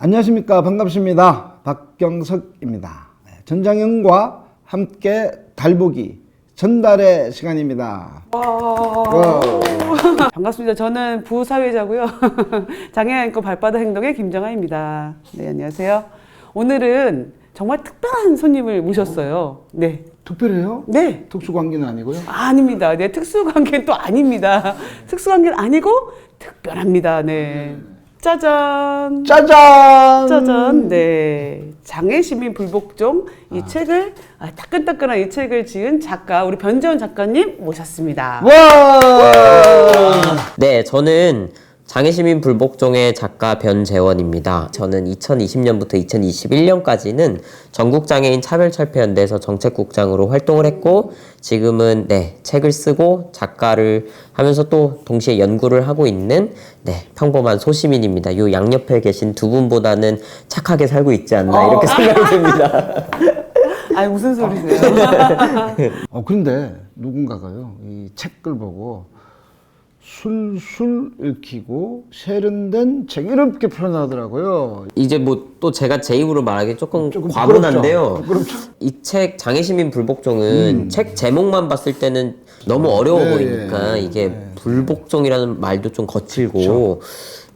안녕하십니까. 반갑습니다. 박경석입니다. 전장현과 함께 달보기 전달의 시간입니다. 와우. 반갑습니다. 저는 부사회자고요. 장애인권 발바닥 행동의 김정아입니다. 네, 안녕하세요. 오늘은 정말 특별한 손님을 모셨어요. 네. 특별해요? 네. 특수관계는 아니고요? 아닙니다. 네, 특수관계는 또 아닙니다. 특수관계는 아니고 특별합니다. 네. 짜잔! 짜잔! 짜잔! 네. 장애시민 불복종 이 책을, 따끈따끈한 이 책을 지은 작가, 우리 변재원 작가님 모셨습니다. 와! 네, 저는 장애시민 불복종의 작가 변재원입니다. 저는 2020년부터 2021년까지는 전국장애인 차별철폐연대에서 정책국장으로 활동을 했고, 지금은 책을 쓰고 작가를 하면서 또 동시에 연구를 하고 있는 평범한 소시민입니다. 요 양옆에 계신 두 분보다는 착하게 살고 있지 않나 이렇게 생각이 듭니다. 아니, 무슨 소리세요? 그런데 누군가가요, 이 책을 보고 술술 읽히고 세련된 책 이렇게 표현하더라고요. 이제 뭐 또 제가 제 입으로 말하기 조금 조금 과분한데요. 부끄럽죠. 이 책 장애시민 불복종은 책 제목만 봤을 때는 너무 어려워 보이니까 이게 불복종이라는 말도 좀 거칠고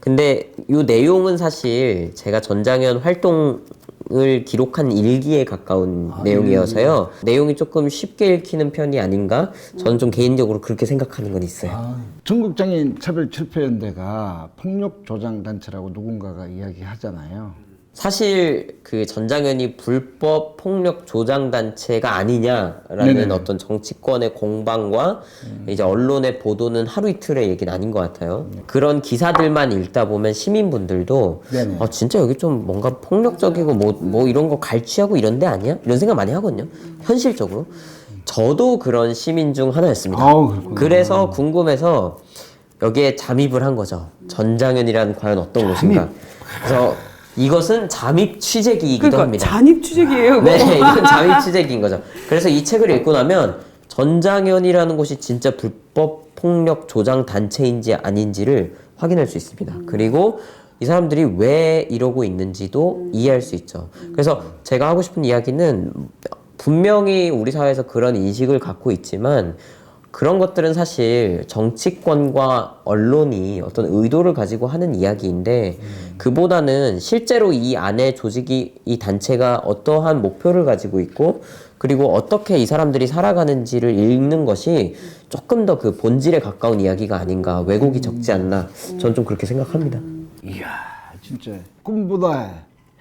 근데 이 내용은 사실 제가 전장현 활동을 기록한 일기에 가까운 내용이어서요. 내용이 조금 쉽게 읽히는 편이 아닌가? 저는 좀 개인적으로 그렇게 생각하는 건 있어요. 전국장애인 차별철폐연대가 폭력조장단체라고 누군가가 이야기하잖아요. 사실 그 전장현이 불법 폭력 조장 단체가 아니냐라는 네네. 어떤 정치권의 공방과 이제 언론의 보도는 하루 이틀의 얘기는 아닌 것 같아요. 그런 기사들만 읽다 보면 시민분들도 네네. 진짜 여기 좀 뭔가 폭력적이고 뭐 이런 거 갈취하고 이런 데 아니야? 이런 생각 많이 하거든요. 현실적으로. 저도 그런 시민 중 하나였습니다. 그렇구나. 그래서 궁금해서 여기에 잠입을 한 거죠. 전장현이란 과연 어떤 곳인가. 그래서 이것은 잠입 취재기이기도 그러니까 합니다. 잔입 취재기예요. 네, 이건 잠입 취재기인 거죠. 그래서 이 책을 읽고 나면 전장현이라는 곳이 진짜 불법 폭력 조장 단체인지 아닌지를 확인할 수 있습니다. 그리고 이 사람들이 왜 이러고 있는지도 이해할 수 있죠. 그래서 제가 하고 싶은 이야기는 분명히 우리 사회에서 그런 인식을 갖고 있지만 그런 것들은 사실 정치권과 언론이 어떤 의도를 가지고 하는 이야기인데 그보다는 실제로 이 안에 조직이, 이 단체가 어떠한 목표를 가지고 있고 그리고 어떻게 이 사람들이 살아가는지를 읽는 것이 조금 더 그 본질에 가까운 이야기가 아닌가, 왜곡이 적지 않나 저는 좀 그렇게 생각합니다. 이야, 진짜 꿈보다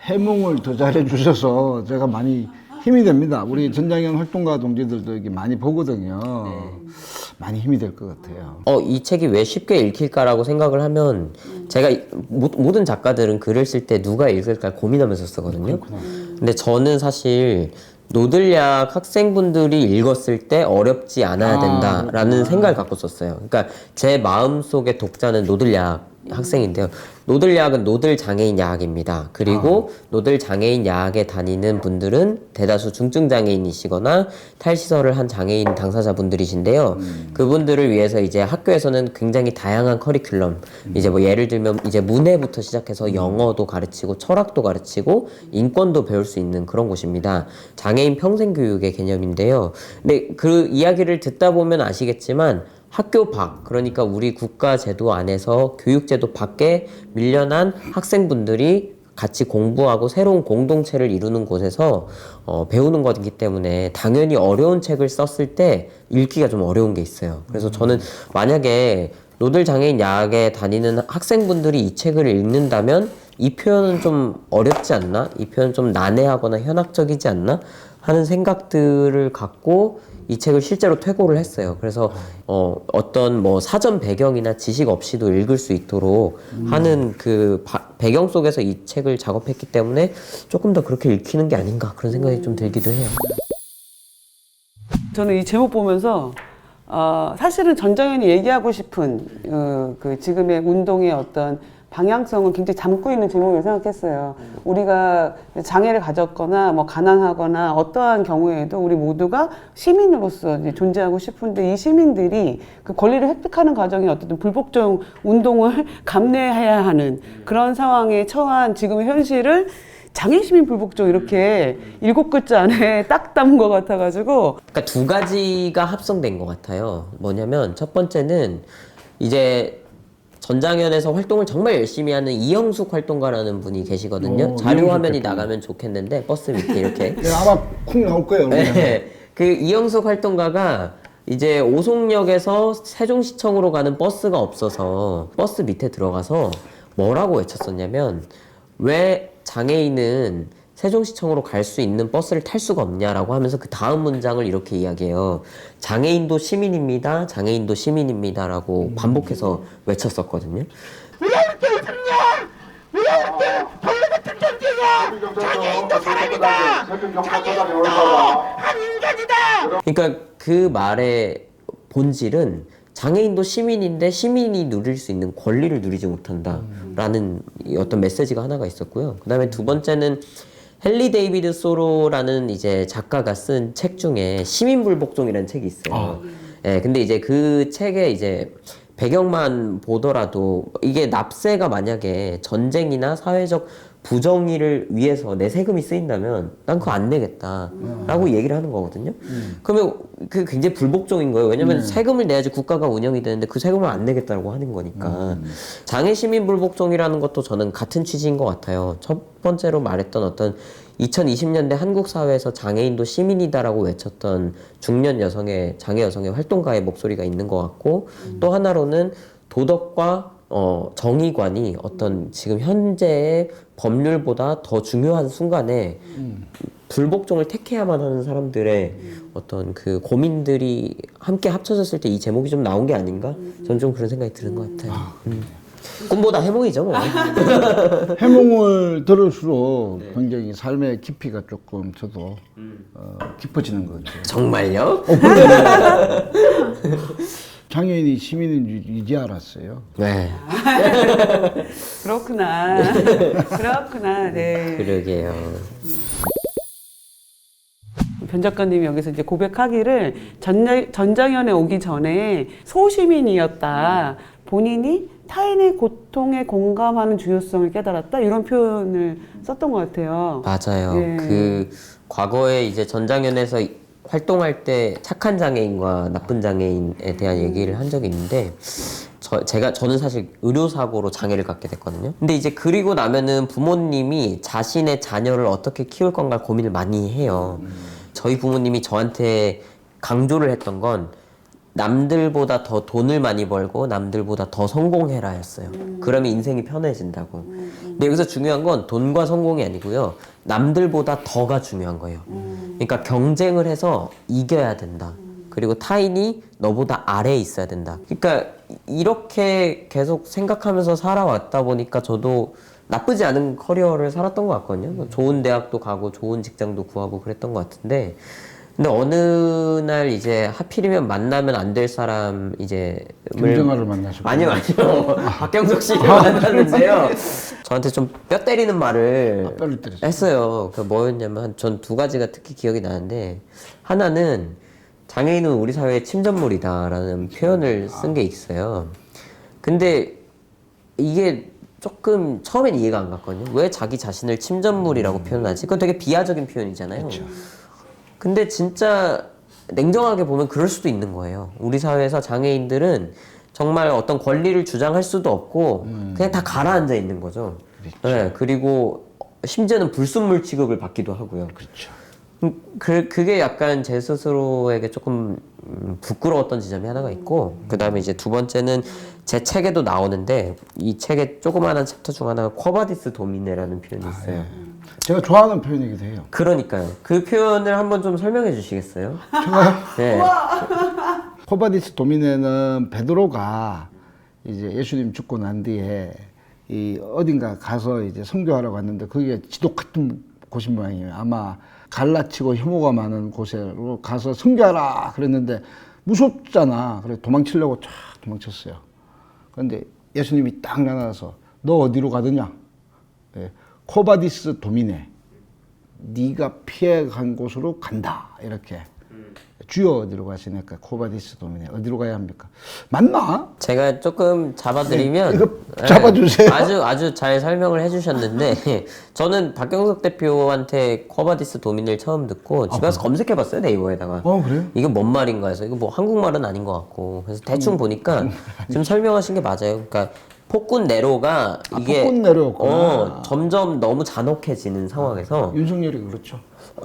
해몽을 더 잘해 주셔서 제가 많이 힘이 됩니다. 우리 전장현 활동가 동지들도 이게 많이 보거든요. 많이 힘이 될 것 같아요. 이 책이 왜 쉽게 읽힐까라고 생각을 하면 제가 모든 작가들은 글을 쓸 때 누가 읽을까 고민하면서 쓰거든요. 근데 저는 사실 노들약 학생분들이 읽었을 때 어렵지 않아야 된다라는 생각을 갖고 썼어요. 그러니까 제 마음속의 독자는 노들약 학생인데요. 노들야학은 노들장애인 야학입니다. 그리고 노들장애인 야학에 다니는 분들은 대다수 중증장애인이시거나 탈시설을 한 장애인 당사자분들이신데요. 그분들을 위해서 이제 학교에서는 굉장히 다양한 커리큘럼, 이제 뭐 예를 들면 이제 문해부터 시작해서 영어도 가르치고 철학도 가르치고 인권도 배울 수 있는 그런 곳입니다. 장애인 평생교육의 개념인데요. 근데 그 이야기를 듣다 보면 아시겠지만 학교 밖, 그러니까 우리 국가 제도 안에서 교육제도 밖에 밀려난 학생분들이 같이 공부하고 새로운 공동체를 이루는 곳에서 배우는 거기 때문에 당연히 어려운 책을 썼을 때 읽기가 좀 어려운 게 있어요. 그래서 저는 만약에 노들장애인 야학에 다니는 학생분들이 이 책을 읽는다면 이 표현은 좀 어렵지 않나? 이 표현은 좀 난해하거나 현학적이지 않나? 하는 생각들을 갖고 이 책을 실제로 퇴고를 했어요. 그래서 어떤 뭐 사전 배경이나 지식 없이도 읽을 수 있도록 하는 그 배경 속에서 이 책을 작업했기 때문에 조금 더 그렇게 읽히는 게 아닌가 그런 생각이 좀 들기도 해요. 저는 이 제목 보면서 사실은 전장현이 얘기하고 싶은 그 지금의 운동의 어떤 방향성을 굉장히 담고 있는 제목이라고 생각했어요. 우리가 장애를 가졌거나 뭐 가난하거나 어떠한 경우에도 우리 모두가 시민으로서 이제 존재하고 싶은데 이 시민들이 그 권리를 획득하는 과정에 어떤 불복종 운동을 감내해야 하는 그런 상황에 처한 지금의 현실을 장애시민 불복종 이렇게 7글자 안에 딱 담은 것 같아가지고 그러니까 두 가지가 합성된 것 같아요. 뭐냐면 첫 번째는 이제 전장현에서 활동을 정말 열심히 하는 이영숙 활동가라는 분이 계시거든요. 자료 이영숙 화면이 대표. 나가면 좋겠는데 버스 밑에 이렇게. 네, 아마 쿵 나올 거예요. 네. 그 이영숙 활동가가 이제 오송역에서 세종시청으로 가는 버스가 없어서 버스 밑에 들어가서 뭐라고 외쳤었냐면 왜 장애인은 세종시청으로 갈 수 있는 버스를 탈 수가 없냐라고 하면서 그 다음 문장을 이렇게 이야기해요. 장애인도 시민입니다. 장애인도 시민입니다라고 반복해서 외쳤었거든요. 왜 이렇게 웃었냐? 왜 이렇게 벌레 같은 존재냐? 장애인도 사람이다. 장애인도 한 인간이다. 그러니까 그 말의 본질은 장애인도 시민인데 시민이 누릴 수 있는 권리를 누리지 못한다라는 이 어떤 메시지가 하나가 있었고요. 그다음에 두 번째는 헨리 데이비드 소로라는 이제 작가가 쓴 책 중에 시민불복종이라는 책이 있어요. 예, 근데 이제 그 책에 이제 배경만 보더라도 이게 납세가 만약에 전쟁이나 사회적 부정의를 위해서 내 세금이 쓰인다면 난 그거 안 내겠다라고 얘기를 하는 거거든요. 그러면 그 굉장히 불복종인 거예요. 왜냐면 세금을 내야지 국가가 운영이 되는데 그 세금을 안 내겠다라고 하는 거니까. 장애시민 불복종이라는 것도 저는 같은 취지인 것 같아요. 첫 번째로 말했던 어떤 2020년대 한국 사회에서 장애인도 시민이다라고 외쳤던 중년 여성의 장애 여성의 활동가의 목소리가 있는 것 같고 또 하나로는 도덕과 정의관이 어떤 지금 현재의 법률보다 더 중요한 순간에 불복종을 택해야만 하는 사람들의 어떤 그 고민들이 함께 합쳐졌을 때 이 제목이 좀 나온 게 아닌가? 저는 좀 그런 생각이 드는 것 같아요. 꿈보다 해몽이죠, 뭐. 해몽을 들을수록 굉장히 삶의 깊이가 조금 저도 깊어지는 것 같아요. 정말요? 장애인이 시민인 줄 이제 알았어요. 네. 그렇구나. 그렇구나. 네. 그러게요. 변 작가님이 여기서 이제 고백하기를 전장현에 오기 전에 소시민이었다. 본인이 타인의 고통에 공감하는 중요성을 깨달았다. 이런 표현을 썼던 것 같아요. 맞아요. 예. 그 과거에 이제 전장현에서 활동할 때 착한 장애인과 나쁜 장애인에 대한 얘기를 한 적이 있는데 저는 사실 의료사고로 장애를 갖게 됐거든요. 근데 이제 그리고 나면은 부모님이 자신의 자녀를 어떻게 키울 건가 고민을 많이 해요. 저희 부모님이 저한테 강조를 했던 건 남들보다 더 돈을 많이 벌고 남들보다 더 성공해라 였어요. 그러면 인생이 편해진다고. 근데 여기서 중요한 건 돈과 성공이 아니고요. 남들보다 더가 중요한 거예요. 그러니까 경쟁을 해서 이겨야 된다. 그리고 타인이 너보다 아래에 있어야 된다. 그러니까 이렇게 계속 생각하면서 살아왔다 보니까 저도 나쁘지 않은 커리어를 살았던 것 같거든요. 좋은 대학도 가고 좋은 직장도 구하고 그랬던 것 같은데 근데 어느 날 이제 하필이면 만나면 안 될 사람 이제 김정아를 만나셨고 아니요. 박경석 씨를 만났는데요. 저한테 좀 뼈 때리는 말을 뼈를 때렸어요. 했어요. 그 뭐였냐면 전 두 가지가 특히 기억이 나는데 하나는 장애인은 우리 사회의 침전물이다라는 표현을 쓴 게 있어요. 근데 이게 조금 처음엔 이해가 안 갔거든요. 왜 자기 자신을 침전물이라고 표현하지? 그건 되게 비하적인 표현이잖아요. 그쵸. 근데 진짜 냉정하게 보면 그럴 수도 있는 거예요. 우리 사회에서 장애인들은 정말 어떤 권리를 주장할 수도 없고 그냥 다 가라앉아 있는 거죠. 네, 그리고 심지어는 불순물 취급을 받기도 하고요. 그렇죠. 그게 약간 제 스스로에게 조금 부끄러웠던 지점이 하나가 있고 그 다음에 이제 두 번째는 제 책에도 나오는데 이 책의 조그마한 챕터 중 하나가 쿼바디스 도미네라는 표현이 있어요. 제가 좋아하는 표현이기도 해요. 그러니까요. 그 표현을 한번 좀 설명해 주시겠어요? 제가요? 네. 코바디스 도미네는 베드로가 이제 예수님 죽고 난 뒤에 이 어딘가 가서 이제 선교하러 갔는데 거기가 지독 같은 곳인 모양이에요. 아마 갈라치고 혐오가 많은 곳으로 가서 선교하라 그랬는데 무섭잖아. 그래 도망치려고 쫙 도망쳤어요. 그런데 예수님이 딱 나타나서 너 어디로 가느냐? 예, 코바디스 도미네. 네가 피해간 곳으로 간다. 이렇게. 주여 어디로 가시니까 코바디스 도미네. 어디로 가야 합니까? 맞나? 제가 조금 잡아드리면 이거 잡아주세요. 아주 잘 설명을 해주셨는데 저는 박경석 대표한테 코바디스 도민을 처음 듣고 집에 가서 검색해봤어요 네이버에다가. 그래요? 이게 뭔 말인가 해서 이거 뭐 한국말은 아닌 것 같고 그래서 대충 보니까 지금 설명하신 게 맞아요. 그러니까 폭군 네로가 이게 폭군 네로였구나. 점점 너무 잔혹해지는 상황에서 윤석열이 그렇죠.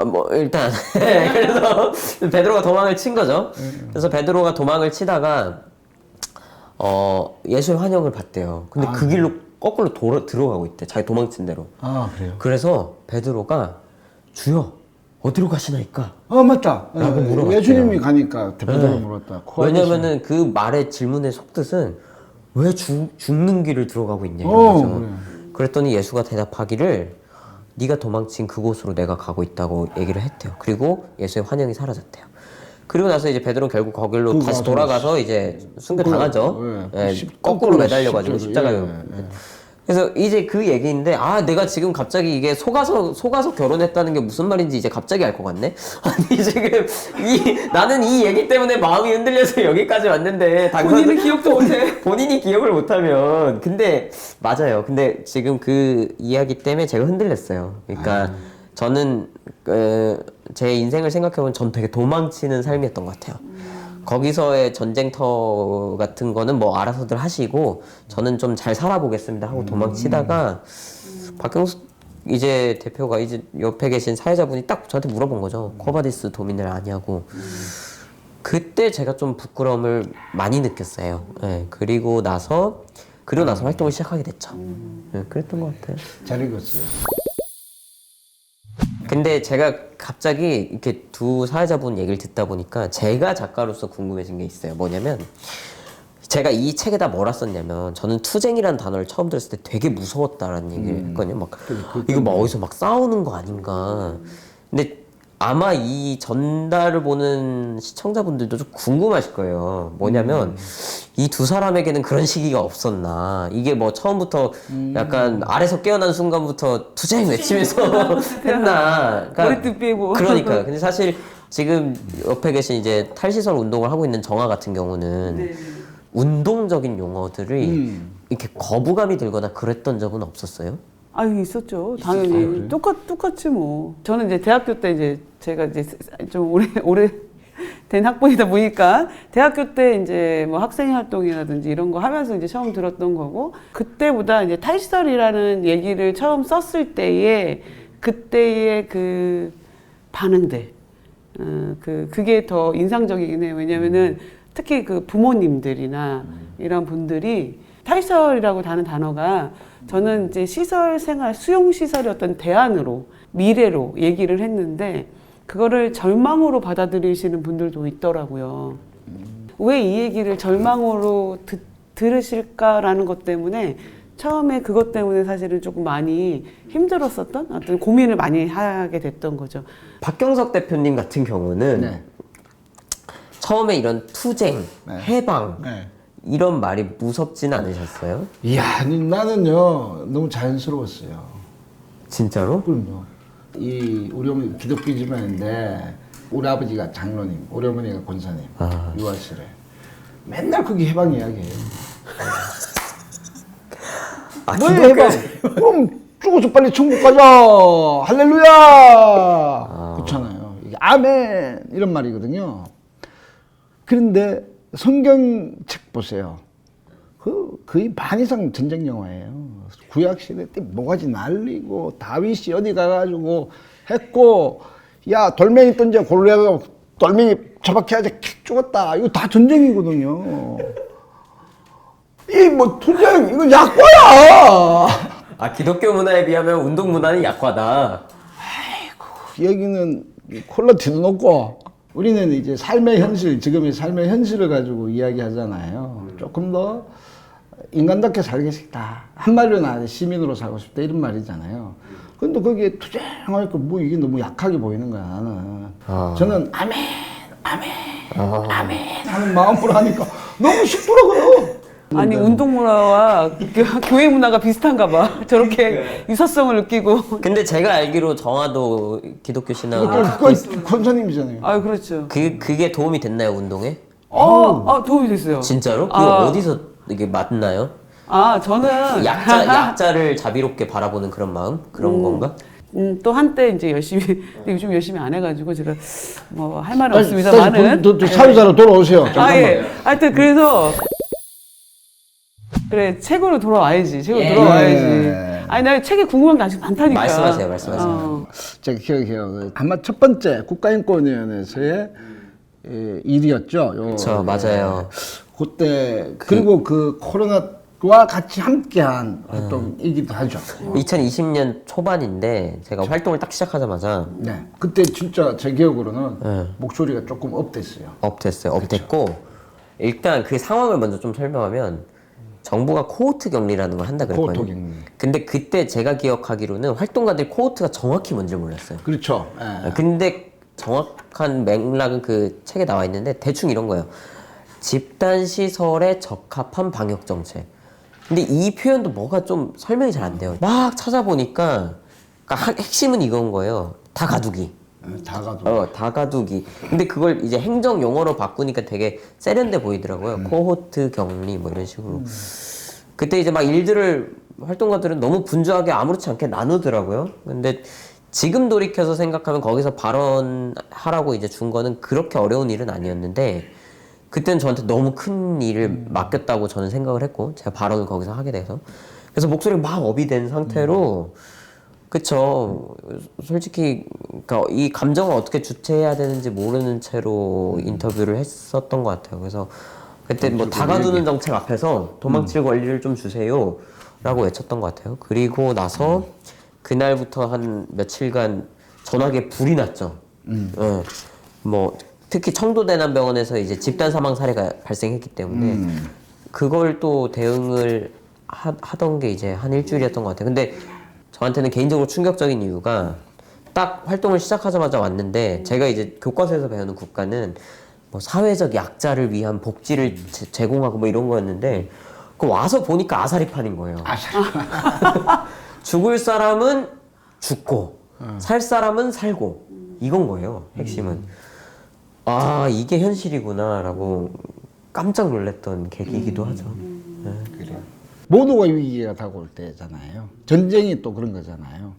뭐 일단 그래서 베드로가 도망을 친 거죠. 그래서 베드로가 도망을 치다가 예수의 환영을 받대요. 근데 그 길로 거꾸로 들어가고 있대. 자기 도망친 대로. 아, 그래요? 그래서 베드로가 주여 어디로 가시나이까? 맞다. 라고 물어봤대요. 예수님이 가니까 대표적으로 물었다. 왜냐면은 그 말의 질문의 속뜻은 왜 죽는 길을 들어가고 있냐 어, 이거죠. 그래. 그랬더니 예수가 대답하기를 네가 도망친 그곳으로 내가 가고 있다고 얘기를 했대요. 그리고 예수의 환영이 사라졌대요. 그리고 나서 이제 베드로는 결국 거길로 다시 돌아가서 이제 순교당하죠. 예, 거꾸로 매달려가지고 십자가에. 그래서 이제 그 얘기인데 내가 지금 갑자기 이게 속아서 결혼했다는 게 무슨 말인지 이제 갑자기 알 것 같네. 아니 지금 나는 이 얘기 때문에 마음이 흔들려서 여기까지 왔는데 본인은 기억도 못해. 본인이 기억을 못하면 근데 맞아요. 근데 지금 그 이야기 때문에 제가 흔들렸어요. 그러니까 저는 제 인생을 생각해보면 전 되게 도망치는 삶이었던 것 같아요. 거기서의 전쟁터 같은 거는 뭐 알아서들 하시고 저는 좀 잘 살아보겠습니다 하고 도망치다가 박경수 이제 대표가 이제 옆에 계신 사회자분이 딱 저한테 물어본 거죠. 코바디스 도민을 아냐고. 그때 제가 좀 부끄러움을 많이 느꼈어요. 네, 그리고 나서 활동을 시작하게 됐죠. 네, 그랬던 것 같아요. 잘 읽었어요. 근데 제가 갑자기 이렇게 두 사회자분 얘기를 듣다 보니까 제가 작가로서 궁금해진 게 있어요. 뭐냐면 제가 이 책에다 뭐라 썼냐면 저는 투쟁이라는 단어를 처음 들었을 때 되게 무서웠다라는 얘기를 했거든요. 막 이거 막 어디서 막 싸우는 거 아닌가. 근데 아마 이 전달을 보는 시청자분들도 좀 궁금하실 거예요. 뭐냐면 이 두 사람에게는 그런 시기가 없었나. 이게 뭐 처음부터 약간 아래서 깨어난 순간부터 투쟁 외치면서 했나. 머리띠 빼고. 그러니까요. 근데 사실 지금 옆에 계신 이제 탈시설 운동을 하고 있는 정아 같은 경우는 운동적인 용어들이 이렇게 거부감이 들거나 그랬던 적은 없었어요? 있었죠. 당연히. 똑같이 뭐. 저는 이제 대학교 때 이제 제가 이제 좀 오래 된 학번이다 보니까 대학교 때 이제 뭐 학생 활동이라든지 이런 거 하면서 이제 처음 들었던 거고 그때보다 이제 탈시설이라는 얘기를 처음 썼을 때의 그때의 그 반응들 그게 더 인상적이긴 해요. 왜냐면은 특히 그 부모님들이나 이런 분들이 탈시설이라고 하는 단어가 저는 이제 시설 생활, 수용 시설의 어떤 대안으로, 미래로 얘기를 했는데, 그거를 절망으로 받아들이시는 분들도 있더라고요. 왜 이 얘기를 절망으로 들으실까라는 것 때문에, 처음에 그것 때문에 사실은 조금 많이 힘들었었던 어떤 고민을 많이 하게 됐던 거죠. 박경석 대표님 같은 경우는 처음에 이런 투쟁, 해방, 이런 말이 무섭진 않으셨어요? 이야, 나는요 너무 자연스러웠어요. 진짜로? 그럼요. 우리 어머니 기독교 집안인데 우리 아버지가 장로님, 우리 어머니가 권사님, 유아실에 맨날 그게 해방 이야기예요. 뭐 해방? 그럼 죽어서 빨리 천국 가자. 할렐루야. 그렇잖아요. 이게 아멘 이런 말이거든요. 그런데 성경책 보세요. 거의 반 이상 전쟁 영화예요. 구약 시대 때 모가지 날리고 다윗이 어디 가가지고 했고 야 돌멩이 던져 골리앗하고 돌멩이 처박혀야지 킥 죽었다. 이거 다 전쟁이거든요. 이 뭐 투쟁 이거 약과야. 기독교 문화에 비하면 운동 문화는 약화다. 아이고 여기는 퀄리티도 높고 우리는 이제 삶의 현실, 지금의 삶의 현실을 가지고 이야기하잖아요. 조금 더 인간답게 살겠다. 한마디로 시민으로 살고 싶다. 이런 말이잖아요. 근데 거기에 투쟁하니까 뭐 이게 너무 약하게 보이는 거야, 나는. 저는 아멘, 아멘, 아멘 하는 마음으로 하니까 너무 시끄러워요. 아니 운동 문화와 교회 문화가 비슷한가 봐. 저렇게 유사성을 느끼고. 근데 제가 알기로 정화도 기독교 신앙 그건 권사님이잖아요. 아 그렇죠. 그게 도움이 됐나요 운동에? 도움이 됐어요. 진짜로? 그거 어디서 이게 맞나요? 저는 약자를 자비롭게 바라보는 그런 마음? 그런 건가? 또 한때 이제 열심히 근데 요즘 열심히 안 해가지고 제가 뭐 할 말은 없습니다만은. 또 사회자로 돌아오세요. 예. 하여튼 그래서 그래 책으로 돌아와야지. 예. 아니 나 책에 궁금한 게 아직 많다니까. 말씀하세요. 제가 기억해요. 아마 첫 번째 국가인권위원회에서의 일이었죠. 그렇죠, 맞아요. 그때 그리고 그 코로나와 같이 함께한 활동이기도 하죠. 2020년 초반인데 제가 활동을 딱 시작하자마자 네. 그때 진짜 제 기억으로는 목소리가 조금 업됐어요. 업됐고 일단 그 상황을 먼저 좀 설명하면 정부가 코호트 격리라는 걸 한다 그랬거든요. 코호트 격리. 근데 그때 제가 기억하기로는 활동가들이 코호트가 정확히 뭔지를 몰랐어요. 그렇죠. 근데 정확한 맥락은 그 책에 나와 있는데 대충 이런 거예요. 집단 시설에 적합한 방역 정책. 근데 이 표현도 뭐가 좀 설명이 잘 안 돼요. 막 찾아보니까 그러니까 핵심은 이건 거예요. 다 가두기. 다 가도. 다 가두기. 근데 그걸 이제 행정 용어로 바꾸니까 되게 세련돼 보이더라고요. 코호트 격리 뭐 이런 식으로. 그때 이제 막 일들을 활동가들은 너무 분주하게 아무렇지 않게 나누더라고요. 근데 지금 돌이켜서 생각하면 거기서 발언하라고 이제 준 거는 그렇게 어려운 일은 아니었는데 그때는 저한테 너무 큰 일을 맡겼다고 저는 생각을 했고 제가 발언을 거기서 하게 돼서 그래서 목소리가 막 업이 된 상태로 그쵸. 솔직히 그러니까 이 감정을 어떻게 주체해야 되는지 모르는 채로 인터뷰를 했었던 것 같아요. 그래서 그때 뭐 다가두는 정책 앞에서 도망칠 권리를 좀 주세요 라고 외쳤던 것 같아요. 그리고 나서 그날부터 한 며칠간 전화기에 불이 났죠. 예. 뭐 특히 청도대남병원에서 이제 집단 사망 사례가 발생했기 때문에 그걸 또 대응을 하던 게 이제 한 일주일이었던 것 같아요. 근데 저한테는 개인적으로 충격적인 이유가 딱 활동을 시작하자마자 왔는데 제가 이제 교과서에서 배우는 국가는 뭐 사회적 약자를 위한 복지를 제공하고 뭐 이런 거였는데 그 와서 보니까 아사리판인 거예요. 죽을 사람은 죽고 살 사람은 살고 이건 거예요. 핵심은. 아 이게 현실이구나라고 깜짝 놀랐던 계기이기도 하죠. 그래요. 모두가 위기가 다가올 때잖아요. 전쟁이 또 그런 거잖아요.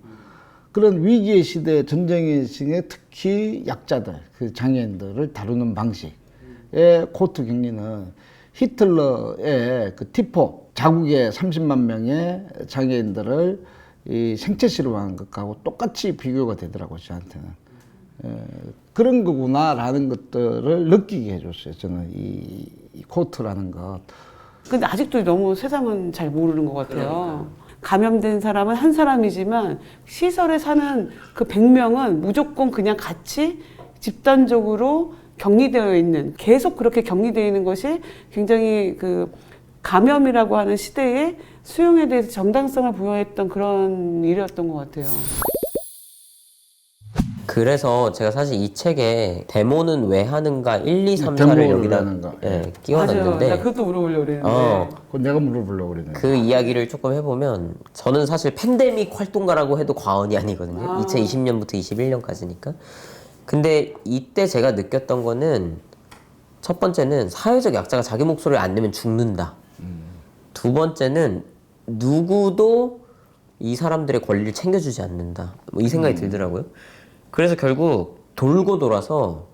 그런 위기의 시대, 전쟁의 시대에 특히 약자들, 그 장애인들을 다루는 방식의 코호트 격리는 히틀러의 그 티포, 자국의 30만 명의 장애인들을 이 생체 실험하는 것하고 똑같이 비교가 되더라고요, 저한테는. 그런 거구나라는 것들을 느끼게 해줬어요, 저는 이 코호트라는 것. 근데 아직도 너무 세상은 잘 모르는 것 같아요. 감염된 사람은 한 사람이지만 시설에 사는 그 100명은 무조건 그냥 같이 집단적으로 격리되어 있는, 계속 그렇게 격리되어 있는 것이 굉장히 그 감염이라고 하는 시대에 수용에 대해서 정당성을 부여했던 그런 일이었던 것 같아요. 그래서 제가 사실 이 책에 데모는 왜 하는가 1, 2, 3, 4를 여기다 끼워놨는데 맞아요. 나 그것도 물어보려고 그랬는데. 그건 내가 물어보려고 그랬는데. 그 이야기를 조금 해보면 저는 사실 팬데믹 활동가라고 해도 과언이 아니거든요. 2020년부터 21년까지니까. 근데 이때 제가 느꼈던 거는 첫 번째는 사회적 약자가 자기 목소리를 안 내면 죽는다. 두 번째는 누구도 이 사람들의 권리를 챙겨주지 않는다. 뭐 이 생각이 들더라고요. 그래서 결국 돌고 돌아서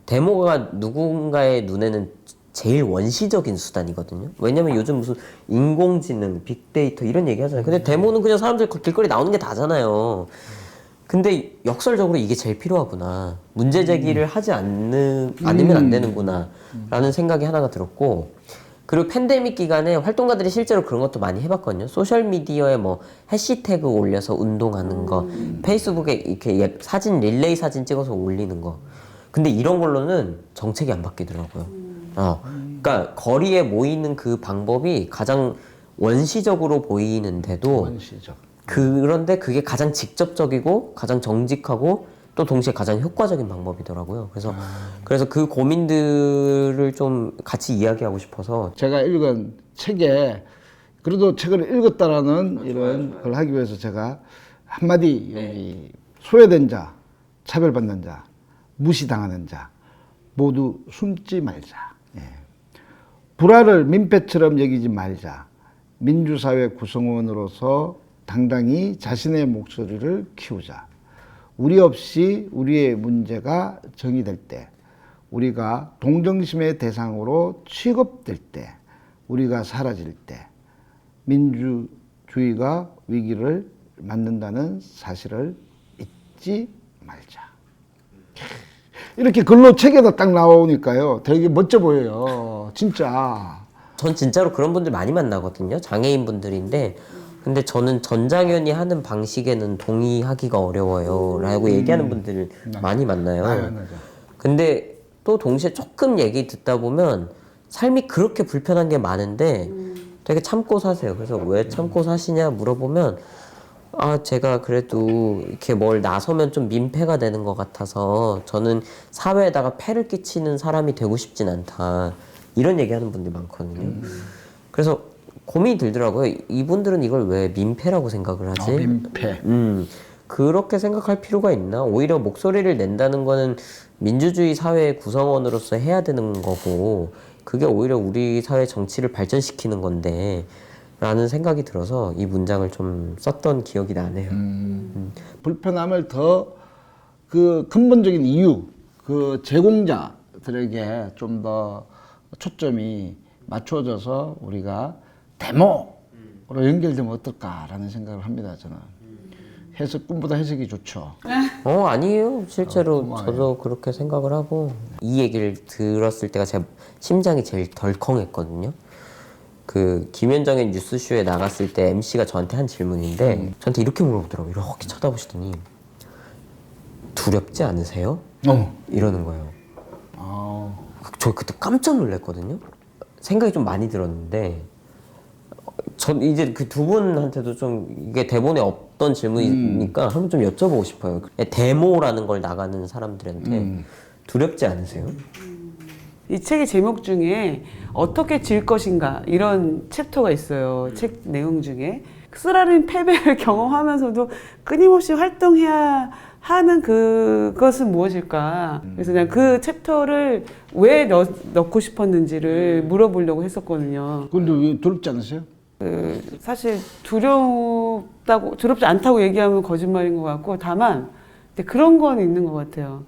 데모가 누군가의 눈에는 제일 원시적인 수단이거든요. 왜냐면 요즘 무슨 인공지능, 빅데이터 이런 얘기 하잖아요. 근데 데모는 그냥 사람들 길거리 나오는 게 다잖아요. 근데 역설적으로 이게 제일 필요하구나. 문제 제기를 하지 않으면 안 되는구나. 라는 생각이 하나가 들었고, 그리고 팬데믹 기간에 활동가들이 실제로 그런 것도 많이 해봤거든요. 소셜미디어에 뭐 해시태그 올려서 운동하는 거, 페이스북에 이렇게 사진, 릴레이 사진 찍어서 올리는 거. 근데 이런 걸로는 정책이 안 바뀌더라고요. 그러니까 거리에 모이는 그 방법이 가장 원시적으로 보이는데도 원시적. 그런데 그게 가장 직접적이고 가장 정직하고 또 동시에 가장 효과적인 방법이더라고요. 그래서 그 고민들을 좀 같이 이야기하고 싶어서 제가 읽은 책에 그래도 책을 읽었다라는 이런 걸 하기 위해서 제가 한마디 여기 소외된 자, 차별받는 자, 무시당하는 자 모두 숨지 말자. 예. 불화를 민폐처럼 여기지 말자. 민주사회 구성원으로서 당당히 자신의 목소리를 키우자. 우리 없이 우리의 문제가 정의될 때, 우리가 동정심의 대상으로 취급될 때, 우리가 사라질 때 민주주의가 위기를 맞는다는 사실을 잊지 말자. 이렇게 글로 책에다 딱 나오니까요. 되게 멋져 보여요. 진짜. 전 진짜로 그런 분들 많이 만나거든요. 장애인 분들인데 근데 저는 전장현이 하는 방식에는 동의하기가 어려워요 라고 얘기하는 분들 많이 만나요. 맞아요. 근데 또 동시에 조금 얘기 듣다 보면 삶이 그렇게 불편한 게 많은데 되게 참고 사세요. 그래서 왜 참고 사시냐 물어보면 아, 제가 그래도 이렇게 뭘 나서면 좀 민폐가 되는 것 같아서 저는 사회에다가 폐를 끼치는 사람이 되고 싶진 않다. 이런 얘기하는 분들이 많거든요. 그래서 고민이 들더라고요. 이분들은 이걸 왜 민폐라고 생각을 하지? 민폐. 그렇게 생각할 필요가 있나? 오히려 목소리를 낸다는 거는 민주주의 사회의 구성원으로서 해야 되는 거고 그게 오히려 우리 사회 정치를 발전시키는 건데 라는 생각이 들어서 이 문장을 좀 썼던 기억이 나네요. 불편함을 더 그 근본적인 이유, 그 제공자들에게 좀 더 초점이 맞춰져서 우리가 데모로 연결되면 어떨까라는 생각을 합니다. 저는 해석 꿈보다 해석이 좋죠. 아니에요. 실제로 고마워요. 저도 그렇게 생각을 하고 이 얘기를 들었을 때가 제 심장이 제일 덜컹했거든요. 그 김현정의 뉴스쇼에 나갔을 때 MC가 저한테 한 질문인데 저한테 이렇게 물어보더라고요. 이렇게 쳐다보시더니 두렵지 않으세요? 이러는 거예요. 저 그때 깜짝 놀랐거든요. 생각이 좀 많이 들었는데 전 이제 그 두 분한테도 좀 이게 대본에 없던 질문이니까 한번 좀 여쭤보고 싶어요. 데모라는 걸 나가는 사람들한테 두렵지 않으세요? 이 책의 제목 중에 어떻게 질 것인가 이런 챕터가 있어요. 책 내용 중에 쓰라린 패배를 경험하면서도 끊임없이 활동해야 하는 그것은 무엇일까? 그래서 그냥 그 챕터를 왜 넣고 싶었는지를 물어보려고 했었거든요. 근데 왜 두렵지 않으세요? 사실 두렵지 않다고 얘기하면 거짓말인 것 같고 다만 그런 건 있는 것 같아요.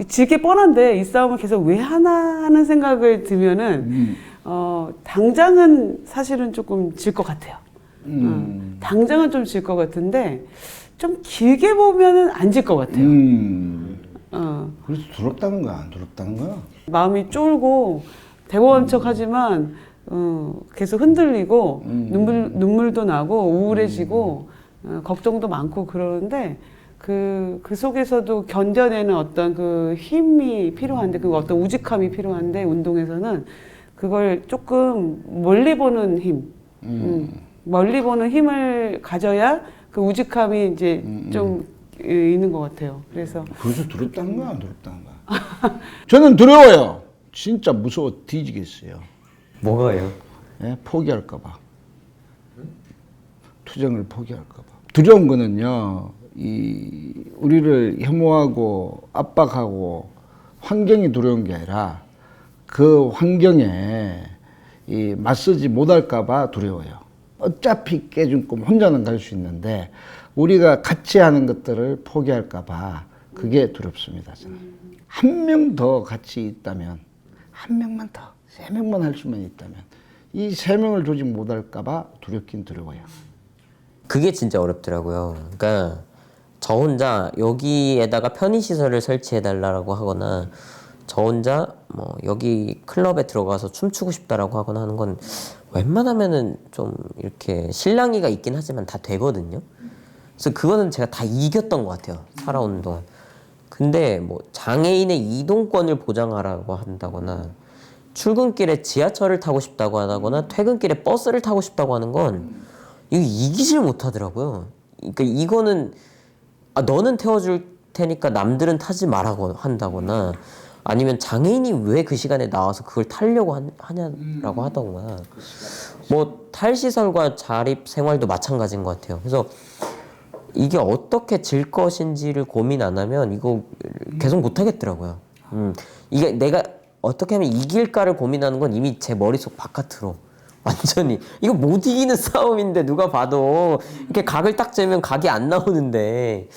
지게 뻔한데 이 싸움을 계속 왜 하나 하는 생각을 들면은 당장은 사실은 조금 질 것 같아요. 당장은 좀 질 것 같은데 좀 길게 보면은 안 질 것 같아요. 그래서 두렵다는 거야, 안 두렵다는 거야? 마음이 쫄고 대범한 척하지만 계속 흔들리고 눈물도 나고 우울해지고 걱정도 많고 그러는데 그 속에서도 견뎌내는 어떤 그 힘이 필요한데 그 어떤 우직함이 필요한데 운동에서는 그걸 조금 멀리 보는 힘, 멀리 보는 힘을 가져야 그 우직함이 이제 좀 있는 것 같아요. 그래서 두렵다는 거야, 안 두렵다는 거야? 저는 두려워요. 진짜 무서워 뒤지겠어요. 뭐가요? 예? 포기할까봐. 투쟁을 포기할까봐. 두려운 거는요, 우리를 혐오하고 압박하고 환경이 두려운 게 아니라 그 환경에 맞서지 못할까봐 두려워요. 어차피 깨진 꿈 혼자는 갈 수 있는데 우리가 같이 하는 것들을 포기할까봐 그게 두렵습니다. 저는. 한 명 더 같이 있다면 한 명만 더, 3명만 할 수만 있다면 이 3명을 조직 못할까봐 두렵긴 두려워요. 그게 진짜 어렵더라고요. 그러니까 저 혼자 여기에다가 편의시설을 설치해달라고 하거나 저 혼자 뭐 여기 클럽에 들어가서 춤추고 싶다라고 하거나 하는 건 웬만하면은 좀 이렇게 실랑이가 있긴 하지만 다 되거든요. 그래서 그거는 제가 다 이겼던 것 같아요. 살아오는 동안. 근데 뭐 장애인의 이동권을 보장하라고 한다거나 출근길에 지하철을 타고 싶다고 하거나 퇴근길에 버스를 타고 싶다고 하는 건 이거 이기질 못하더라고요. 그러니까 이거는 너는 태워줄 테니까 남들은 타지 말라고 한다거나 아니면 장애인이 왜 그 시간에 나와서 그걸 타려고 하냐라고 하던가. 뭐 탈시설과 자립 생활도 마찬가지인 것 같아요. 그래서 이게 어떻게 질 것인지를 고민 안 하면 이거 계속 못 하겠더라고요. 이게 내가 어떻게 하면 이길까를 고민하는 건 이미 제 머릿속 바깥으로 완전히 이거 못 이기는 싸움인데 누가 봐도 이렇게 각을 딱 재면 각이 안 나오는데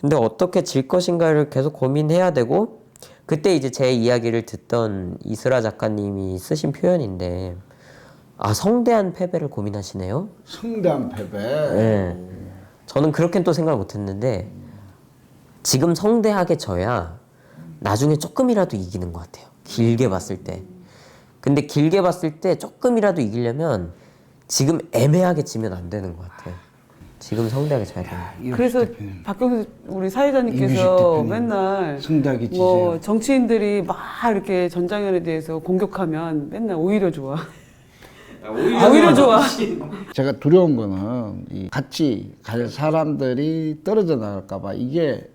근데 어떻게 질 것인가를 계속 고민해야 되고 그때 이제 제 이야기를 듣던 이슬아 작가님이 쓰신 표현인데 아 성대한 패배를 고민하시네요. 성대한 패배. 네. 저는 그렇게는 또 생각을 못했는데 지금 성대하게 져야 나중에 조금이라도 이기는 것 같아요. 길게 봤을 때. 근데 길게 봤을 때 조금이라도 이기려면 지금 애매하게 지면 안 되는 것 같아요. 지금 성대하게 져야 돼요. 그래서 박경수 우리 사회자님께서 맨날 성대하게 뭐 지세요. 정치인들이 막 이렇게 전장현에 대해서 공격하면 맨날 오히려 좋아. 오히려 좋아. 제가 두려운 거는 이 같이 갈 사람들이 떨어져 나갈까봐 이게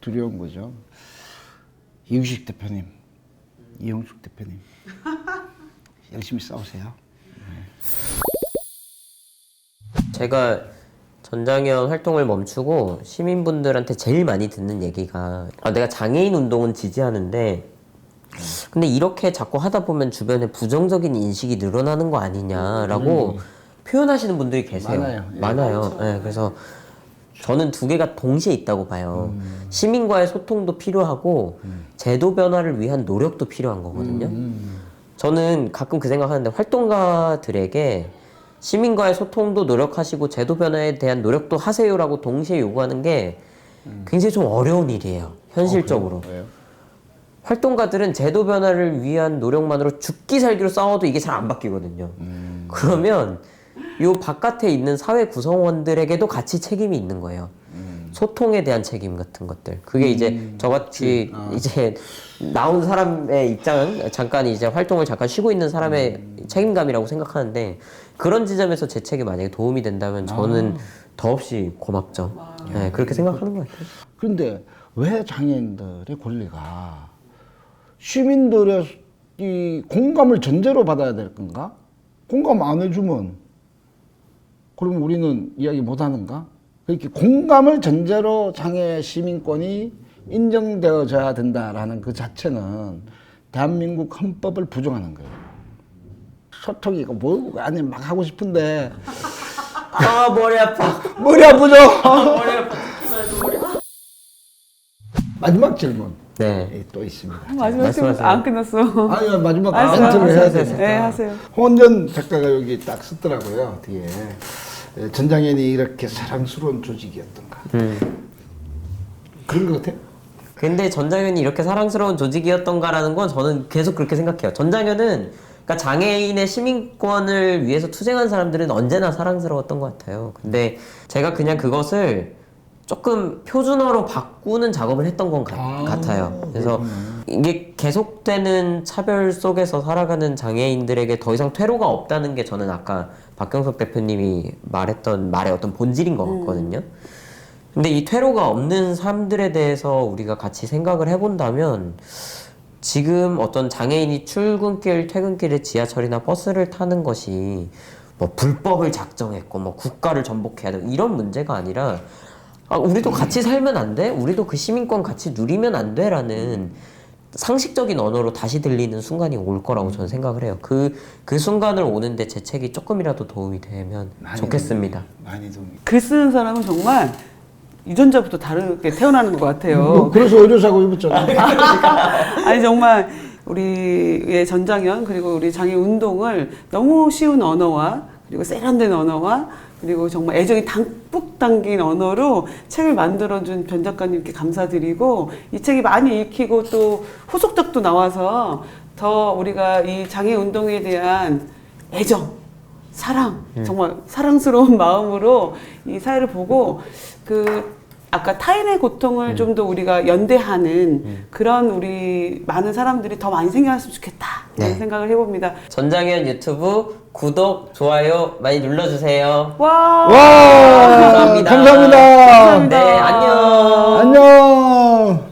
두려운 거죠. 이유식 대표님, 이용숙 대표님 열심히 싸우세요. 제가 전장현 활동을 멈추고 시민분들한테 제일 많이 듣는 얘기가 내가 장애인 운동은 지지하는데 근데 이렇게 자꾸 하다 보면 주변에 부정적인 인식이 늘어나는 거 아니냐라고 표현하시는 분들이 계세요. 많아요. 예. 많아요. 예, 그래서 저는 두 개가 동시에 있다고 봐요. 시민과의 소통도 필요하고 제도 변화를 위한 노력도 필요한 거거든요. 저는 가끔 그 생각하는데 활동가들에게 시민과의 소통도 노력하시고 제도 변화에 대한 노력도 하세요라고 동시에 요구하는 게 굉장히 좀 어려운 일이에요. 현실적으로. 왜요? 활동가들은 제도 변화를 위한 노력만으로 죽기 살기로 싸워도 이게 잘 안 바뀌거든요. 그러면 요 바깥에 있는 사회 구성원들에게도 같이 책임이 있는 거예요. 소통에 대한 책임 같은 것들. 그게 이제 저같이 이제 나온 사람의 입장은 잠깐 이제 활동을 잠깐 쉬고 있는 사람의 책임감이라고 생각하는데 그런 지점에서 제 책이 만약에 도움이 된다면 저는 더없이 고맙죠. 네, 그렇게 생각하는 것 같아요. 그런데 왜 장애인들의 권리가 시민들의 이 공감을 전제로 받아야 될 건가? 공감 안 해주면 그럼 우리는 이야기 못 하는가? 그렇게 공감을 전제로 장애 시민권이 인정되어져야 된다라는 그 자체는 대한민국 헌법을 부정하는 거예요. 소통이 이거 뭐 아니 막 하고 싶은데 아 머리 아파. 머리 아프죠? 마지막 질문 네. 또 있습니다. 마지막 질문 말씀하세요. 안 끝났어. 아니 마지막 하세요. 안트를 해야 하세요. 되니까. 네, 하세요. 홍원전 작가가 여기 딱 썼더라고요 뒤에 전장현이 이렇게 사랑스러운 조직이었던가 그런 것 같아요. 근데 전장현이 이렇게 사랑스러운 조직이었던가라는 건 저는 계속 그렇게 생각해요. 전장현은 그러니까 장애인의 시민권을 위해서 투쟁한 사람들은 언제나 사랑스러웠던 것 같아요. 근데 제가 그냥 그것을 조금 표준어로 바꾸는 작업을 했던 건 같아요. 그래서 이게 계속되는 차별 속에서 살아가는 장애인들에게 더 이상 퇴로가 없다는 게 저는 아까 박경석 대표님이 말했던 말의 어떤 본질인 것 같거든요. 근데 이 퇴로가 없는 삶들에 대해서 우리가 같이 생각을 해본다면 지금 어떤 장애인이 출근길, 퇴근길에 지하철이나 버스를 타는 것이 뭐 불법을 작정했고 뭐 국가를 전복해야 되고 이런 문제가 아니라 우리도 같이 살면 안 돼? 우리도 그 시민권 같이 누리면 안 돼? 라는 상식적인 언어로 다시 들리는 순간이 올 거라고 저는 생각을 해요. 그 순간을 오는데 제 책이 조금이라도 도움이 되면 좋겠습니다. 많이 도움이. 글 쓰는 사람은 정말 유전자부터 다르게 태어나는 것 같아요. 그래서 의료사고 입었잖아요. 아니 정말 우리의 전장현 그리고 우리 장애 운동을 너무 쉬운 언어와 그리고 세련된 언어와 그리고 정말 애정이 담뿍 담긴 언어로 책을 만들어준 변 작가님께 감사드리고 이 책이 많이 읽히고 또 후속작도 나와서 더 우리가 이 장애 운동에 대한 애정, 사랑, 정말 사랑스러운 마음으로 이 사회를 보고 그 아까 타인의 고통을 좀 더 우리가 연대하는 그런 우리 많은 사람들이 더 많이 생겨났으면 좋겠다 이런 네. 생각을 해봅니다. 전장현 유튜브 구독, 좋아요 많이 눌러주세요. 와, 와, 감사합니다. 감사합니다. 감사합니다. 네, 안녕. 안녕.